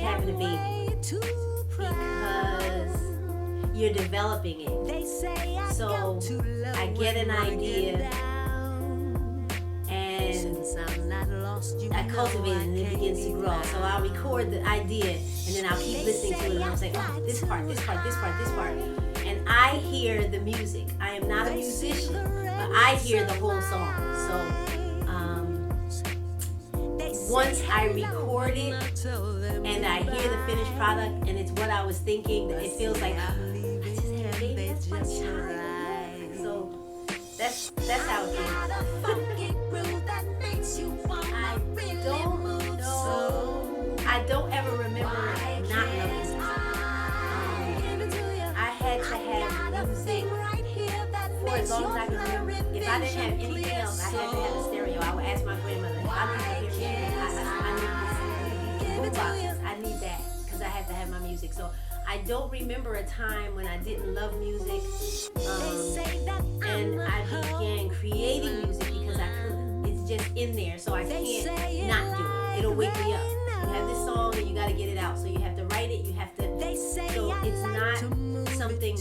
having a baby because you're developing it. So I get an idea and I cultivate it and it begins to grow. So I'll record the idea and then I'll keep listening to it and I'll say, oh, this part, this part, this part, this part. And I hear the music. I am not a musician, but I hear the whole song. So once I record it and I hear the finished product and it's what I was thinking, it feels like I just had a baby. That's my child. So that's how it feels. I don't ever remember not loving music. I had to have music for as long as I could remember. If I didn't have anything else, I had to have a stereo. I would ask my grandmother, if I need to hear anything, I need boxes. I need that because I had to have my music. So I don't remember a time when I didn't love music, and I began creating music because I could. It's just in there, so I can't not do it. It'll wake me up. You have this song and you got to get it out, so you have to write it. You have to. So it's not something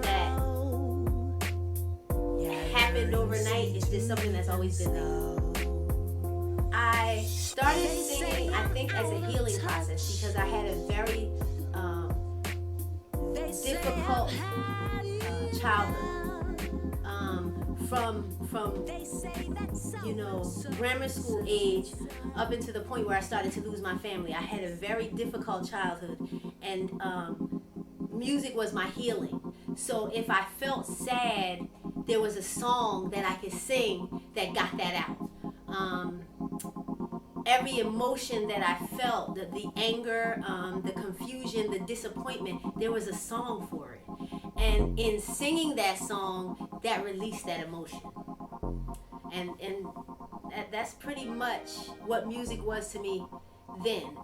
that happened overnight. It's just something that's always been there. I started singing, I think, as a healing process because I had a very difficult childhood. From grammar school age up into the point where I started to lose my family. I had a very difficult childhood, and music was my healing. So if I felt sad, there was a song that I could sing that got that out. Every emotion that I felt, the anger, the confusion, the disappointment, there was a song for it. And in singing that song, that released that emotion. And that's pretty much what music was to me then.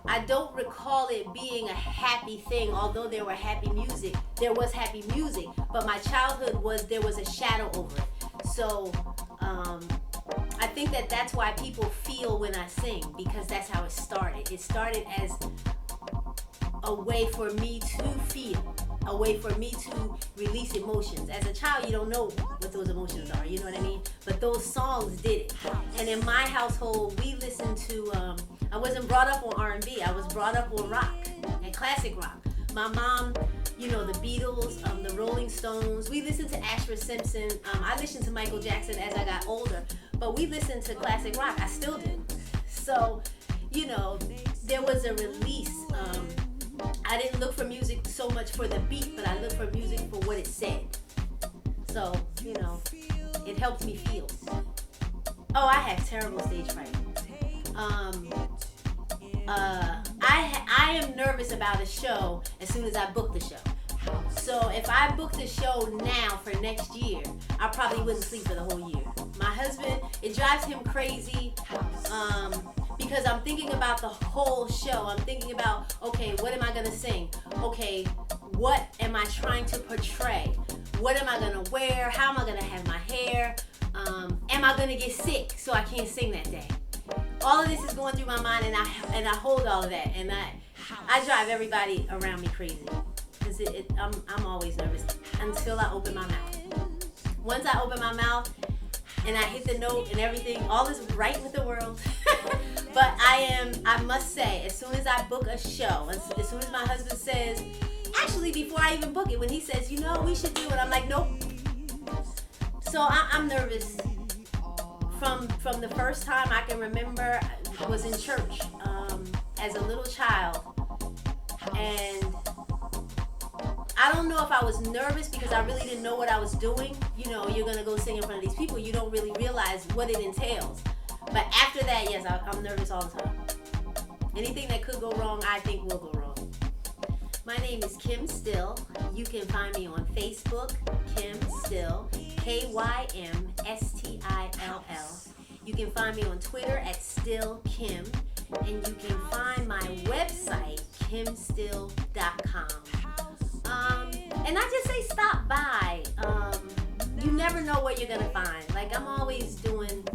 I don't recall it being a happy thing, although there were happy music. There was happy music, but my childhood there was a shadow over it. So I think that's why people feel when I sing, because that's how it started. It started as a way for me to feel, a way for me to release emotions. As a child, you don't know what those emotions are, you know what I mean? But those songs did it. And in my household, we listened to, I wasn't brought up on R&B, I was brought up on rock and classic rock. My mom, the Beatles, the Rolling Stones, we listened to Ashford Simpson. I listened to Michael Jackson as I got older, but we listened to classic rock, I still do. So, there was a release. I didn't look for music so much for the beat, but I looked for music for what it said. So, it helped me feel. Oh, I have terrible stage fright. I am nervous about a show as soon as I book the show. So if I booked a show now for next year, I probably wouldn't sleep for the whole year. My husband, it drives him crazy. Because I'm thinking about the whole show. I'm thinking about, okay, what am I going to sing? Okay, what am I trying to portray? What am I going to wear? How am I going to have my hair? Am I going to get sick so I can't sing that day? All of this is going through my mind, and I hold all of that, and I drive everybody around me crazy because I'm always nervous until I open my mouth. Once I open my mouth and I hit the note and everything, all is right with the world. But I must say, as soon as I book a show, as soon as my husband says, actually before I even book it, when he says, we should do it, I'm like, nope. So I'm nervous. From the first time I can remember, I was in church as a little child, and I don't know if I was nervous because I really didn't know what I was doing. You're gonna go sing in front of these people, you don't really realize what it entails. But after that, yes, I'm nervous all the time. Anything that could go wrong, I think will go wrong. My name is Kym Still. You can find me on Facebook, Kym Still, KymStill. You can find me on Twitter at StillKym, and you can find my website, KymStill.com. And I just say stop by. You never know what you're gonna find. Like, I'm always doing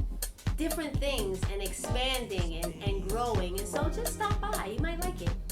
different things and expanding and growing. And so just stop by. You might like it.